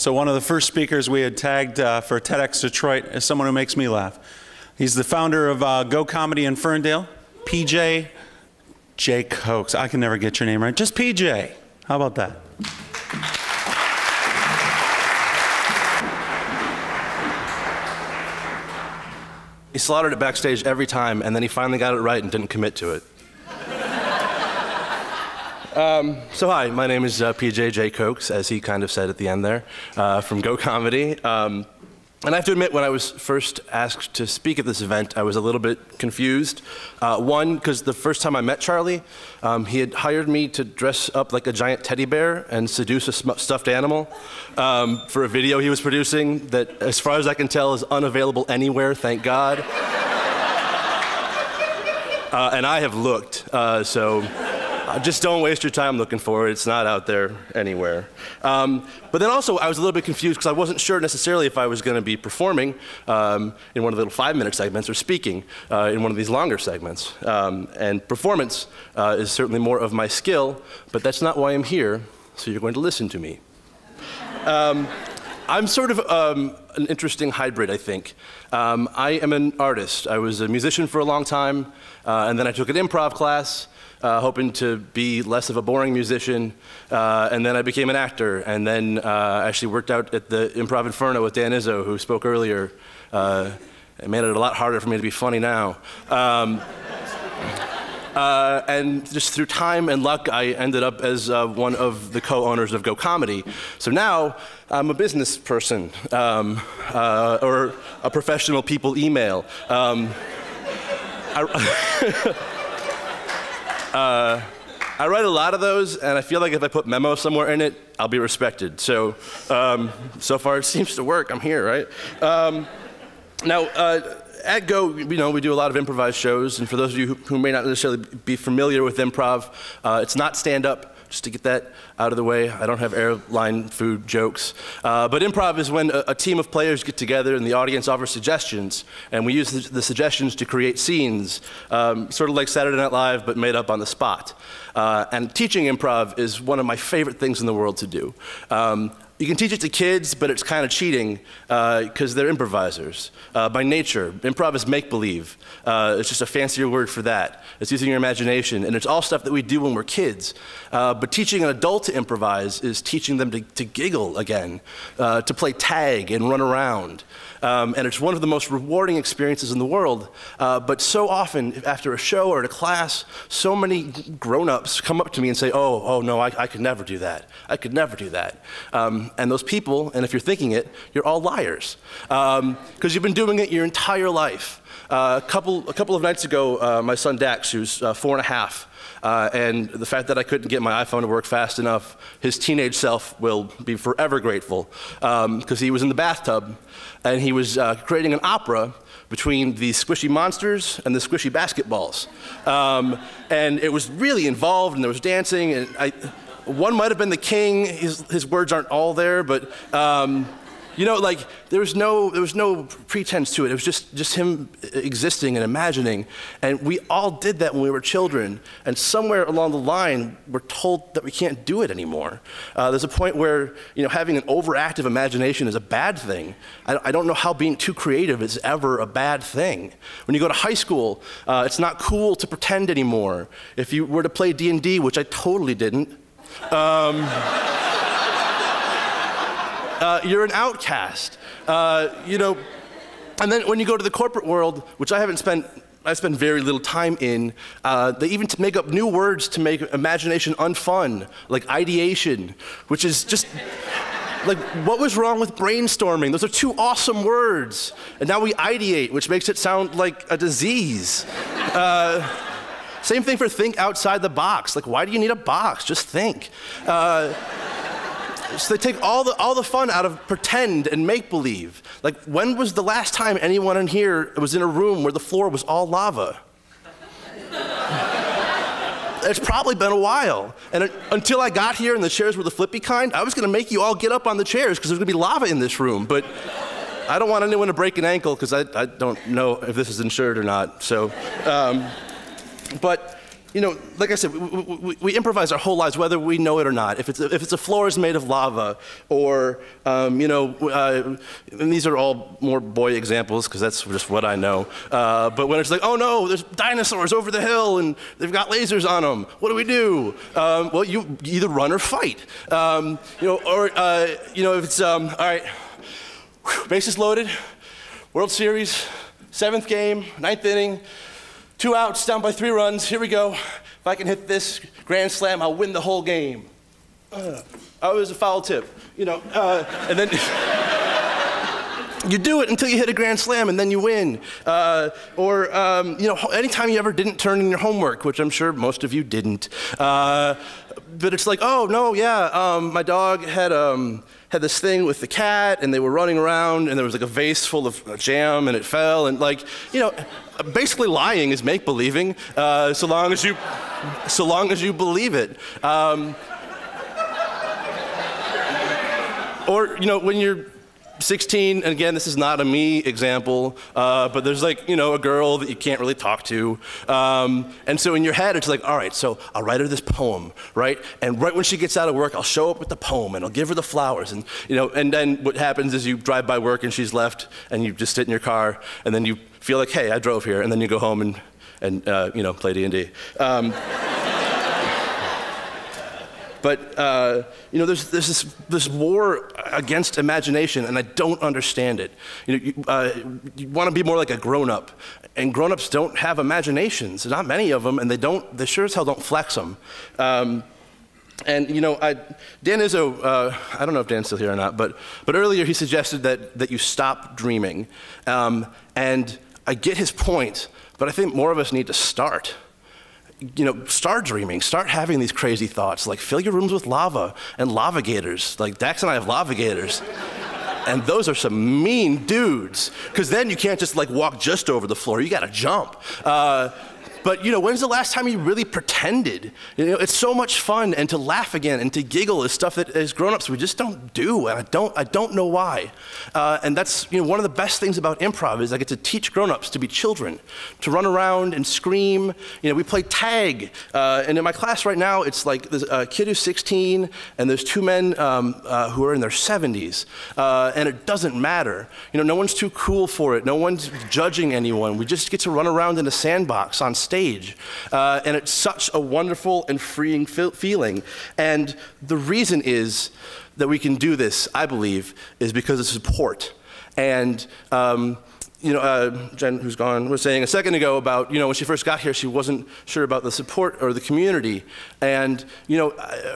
So one of the first speakers we had tagged for TEDxDetroit is someone who makes me laugh. He's the founder of Go Comedy in Ferndale, PJ Jacokes. I can never get your name right. Just PJ. How about that? He slaughtered it backstage every time, and then he finally got it right and didn't commit to it. So hi, my name is PJ Jacokes, as he kind of said at the end there, from Go Comedy. And I have to admit, when I was first asked to speak at this event, I was a little bit confused. One, because the first time I met Charlie, he had hired me to dress up like a giant teddy bear and seduce a stuffed animal for a video he was producing that, as far as I can tell, is unavailable anywhere, thank God. And I have looked, so just don't waste your time looking for it. It's not out there anywhere. But then also, I was a little bit confused because I wasn't sure necessarily if I was going to be performing in one of the little 5-minute segments or speaking in one of these longer segments. And performance is certainly more of my skill, but that's not why I'm here, so you're going to listen to me. I'm sort of an interesting hybrid, I think. I am an artist. I was a musician for a long time, and then I took an improv class, hoping to be less of a boring musician, and then I became an actor, and then actually worked out at the Improv Inferno with Dan Izzo, who spoke earlier. It made it a lot harder for me to be funny now. And just through time and luck, I ended up as one of the co-owners of Go Comedy. So now I'm a business person, or a professional people email. I write a lot of those, and I feel like if I put memo somewhere in it, I'll be respected. So, so far it seems to work. I'm here, right? Now, at Go, we do a lot of improvised shows, and for those of you who may not necessarily be familiar with improv, it's not stand-up. Just to get that out of the way, I don't have airline food jokes. But improv is when a team of players get together and the audience offers suggestions, and we use the suggestions to create scenes, sort of like Saturday Night Live, but made up on the spot. And teaching improv is one of my favorite things in the world to do. You can teach it to kids, but it's kind of cheating because they're improvisers. By nature, improv is make-believe. It's just a fancier word for that. It's using your imagination, and it's all stuff that we do when we're kids. But teaching an adult to improvise is teaching them to giggle again, to play tag and run around. And it's one of the most rewarding experiences in the world. But so often, after a show or at a class, so many grown-ups come up to me and say, oh no, I could never do that. I could never do that. And those people, and if you're thinking it, you're all liars. Because you've been doing it your entire life. A couple of nights ago, my son Dax, who's 4.5, and the fact that I couldn't get my iPhone to work fast enough, his teenage self will be forever grateful, because he was in the bathtub, and he was creating an opera between the squishy monsters and the squishy basketballs. And it was really involved, and there was dancing, and one might have been the king. His words aren't all there, but like there was no pretense to it. It was just him existing and imagining, and we all did that when we were children. And somewhere along the line, we're told that we can't do it anymore. There's a point where having an overactive imagination is a bad thing. I don't know how being too creative is ever a bad thing. When you go to high school, it's not cool to pretend anymore. If you were to play D&D, which I totally didn't. You're an outcast, and then when you go to the corporate world, which I spend very little time in, they even make up new words to make imagination unfun, like ideation, which is just, like, what was wrong with brainstorming? Those are two awesome words, and now we ideate, which makes it sound like a disease. Same thing for think outside the box. Like, why do you need a box? Just think. So they take all the fun out of pretend and make-believe. Like, when was the last time anyone in here was in a room where the floor was all lava? It's probably been a while. And until I got here and the chairs were the flippy kind, I was going to make you all get up on the chairs because there's going to be lava in this room. But I don't want anyone to break an ankle because I don't know if this is insured or not. So. But you know, like I said, we improvise our whole lives, whether we know it or not. If it's a floor is made of lava, or you know, and these are all more boy examples because that's just what I know. But when it's like, oh no, there's dinosaurs over the hill and they've got lasers on them. What do we do? Well, you either run or fight. You know, or you know, if it's all right, bases loaded, World Series, 7th game, 9th inning. 2 outs, down by 3 runs. Here we go. If I can hit this grand slam, I'll win the whole game. Oh, it was a foul tip, you know. And then you do it until you hit a grand slam, and then you win. Or you know, anytime you ever didn't turn in your homework, which I'm sure most of you didn't. But it's like, oh no, yeah, my dog had this thing with the cat, and they were running around, and there was like a vase full of jam, and it fell, and like, you know, basically lying is make-believing, so long as you believe it. Or, you know, when you're 16, and again, this is not a me example, but there's like, you know, a girl that you can't really talk to. And so in your head, it's like, all right, so I'll write her this poem, right? And right when she gets out of work, I'll show up with the poem and I'll give her the flowers. And, you know, and then what happens is you drive by work and she's left and you just sit in your car and then you feel like, hey, I drove here. And then you go home and you know, play D&D. But you know, there's this war against imagination, and I don't understand it. You know, you want to be more like a grown-up, and grown-ups don't have imaginations. There's not many of them, and they sure as hell don't flex them. And you know, Dan Izzo, I don't know if Dan's still here or not, but earlier he suggested that you stop dreaming, and I get his point, but I think more of us need to start. You know, start dreaming, start having these crazy thoughts, like fill your rooms with lava and lava gators. Like Dax and I have lava gators. And those are some mean dudes, because then you can't just like walk just over the floor, you gotta jump. But you know, when's the last time you really pretended? You know, it's so much fun, and to laugh again and to giggle is stuff that as grown-ups we just don't do, and I don't know why. And that's, you know, one of the best things about improv is I get to teach grown-ups to be children, to run around and scream. You know, we play tag, and in my class right now it's like there's a kid who's 16 and there's 2 men who are in their 70s, and it doesn't matter. You know, no one's too cool for it. No one's judging anyone. We just get to run around in a sandbox on stage. And it's such a wonderful and freeing feeling. And the reason is that we can do this, I believe, is because of support. And you know, Jen, who's gone, was saying a second ago about, you know, when she first got here, she wasn't sure about the support or the community. And, you know,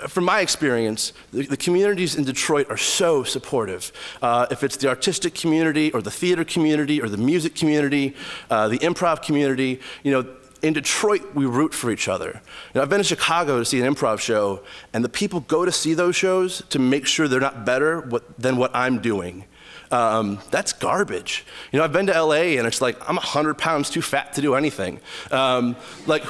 from my experience, the communities in Detroit are so supportive. If it's the artistic community or the theater community or the music community, the improv community, you know, in Detroit, we root for each other. You know, I've been to Chicago to see an improv show, and the people go to see those shows to make sure they're not better than what I'm doing. That's garbage. You know, I've been to LA, and it's like, I'm 100 pounds too fat to do anything. Like,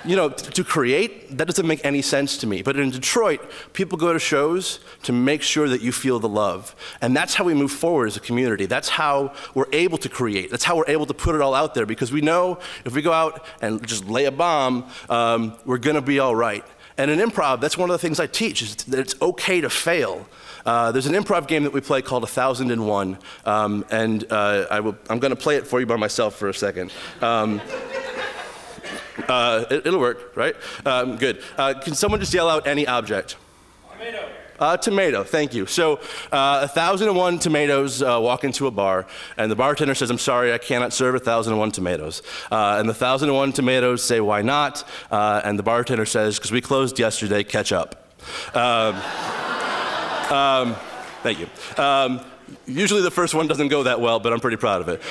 you know, to create, that doesn't make any sense to me. But in Detroit, people go to shows to make sure that you feel the love. And that's how we move forward as a community. That's how we're able to create. That's how we're able to put it all out there, because we know if we go out and just lay a bomb, we're gonna be all right. And in improv, that's one of the things I teach, is that it's okay to fail. There's an improv game that we play called 1001, and I'm gonna play it for you by myself for a second. It'll work, right? Good. Can someone just yell out any object? Tomato. Tomato, thank you. So 1001 tomatoes walk into a bar, and the bartender says, I'm sorry, I cannot serve 1001 tomatoes. And the 1001 tomatoes say, why not? And the bartender says, because we closed yesterday, catch up. Thank you. Usually the first one doesn't go that well, but I'm pretty proud of it.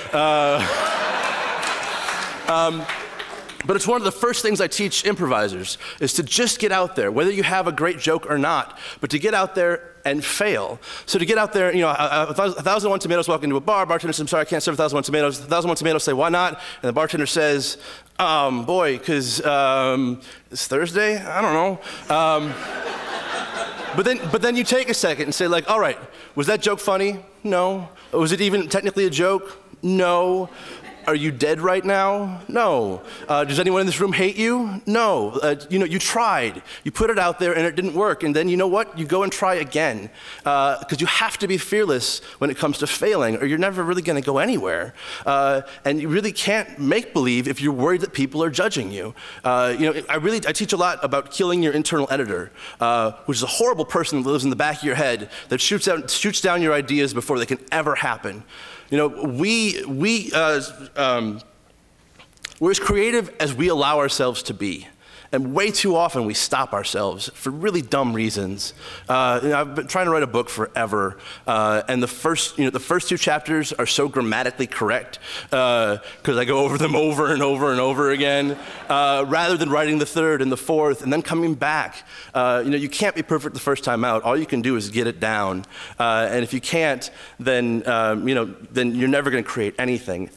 But it's one of the first things I teach improvisers, is to just get out there, whether you have a great joke or not, but to get out there and fail. So to get out there, you know, 1001 tomatoes walk into a bar, bartender says, I'm sorry, I can't serve 1001 tomatoes. 1001 tomatoes say, why not? And the bartender says, boy, because it's Thursday? I don't know. But then you take a second and say, like, all right, was that joke funny? No. Was it even technically a joke? No. Are you dead right now? No. Does anyone in this room hate you? No. You tried. You put it out there and it didn't work. And then you know what? You go and try again. Because you have to be fearless when it comes to failing, or you're never really going to go anywhere. And you really can't make believe if you're worried that people are judging you. I teach a lot about killing your internal editor, which is a horrible person that lives in the back of your head that shoots down your ideas before they can ever happen. We're as creative as we allow ourselves to be. And way too often we stop ourselves for really dumb reasons. I've been trying to write a book forever, and the first 2 chapters are so grammatically correct because I go over them over and over and over again, rather than writing the 3rd and the 4th and then coming back. You can't be perfect the first time out. All you can do is get it down, and if you can't, then then you're never going to create anything.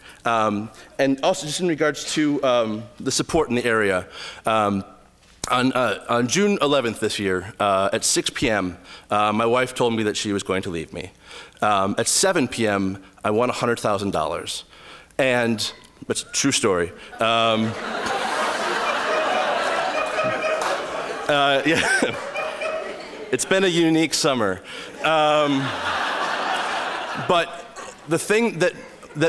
And also, just in regards to the support in the area. On June 11th this year, at 6 p.m., my wife told me that she was going to leave me. At 7 p.m., I won $100,000. And it's a true story. Yeah. It's been a unique summer. But the thing that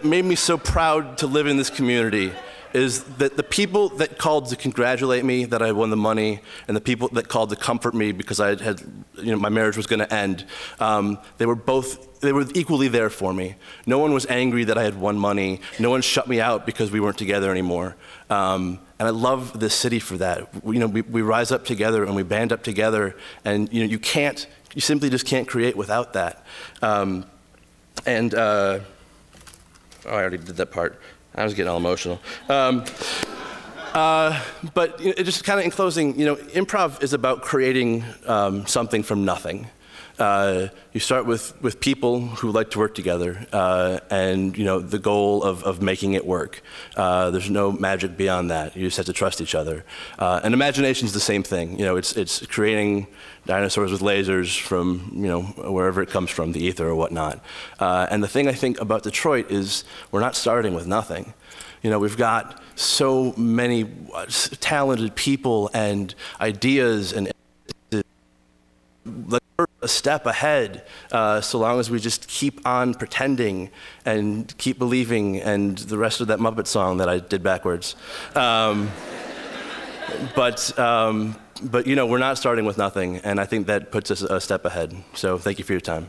made me so proud to live in this community is that the people that called to congratulate me that I won the money, and the people that called to comfort me because I had, my marriage was going to end, they were equally there for me. No one was angry that I had won money. No one shut me out because we weren't together anymore. And I love this city for that. We rise up together and we band up together, and you simply just can't create without that. I already did that part. I was getting all emotional. But just kind of in closing, improv is about creating something from nothing. You start with people who like to work together, and the goal of making it work. There's no magic beyond that. You just have to trust each other. And imagination's the same thing. It's creating dinosaurs with lasers from wherever it comes from, the ether or whatnot. And the thing I think about Detroit is we're not starting with nothing. We've got so many talented people and ideas, and we're a step ahead, so long as we just keep on pretending and keep believing, and the rest of that Muppet song that I did backwards. But we're not starting with nothing, and I think that puts us a step ahead. So thank you for your time.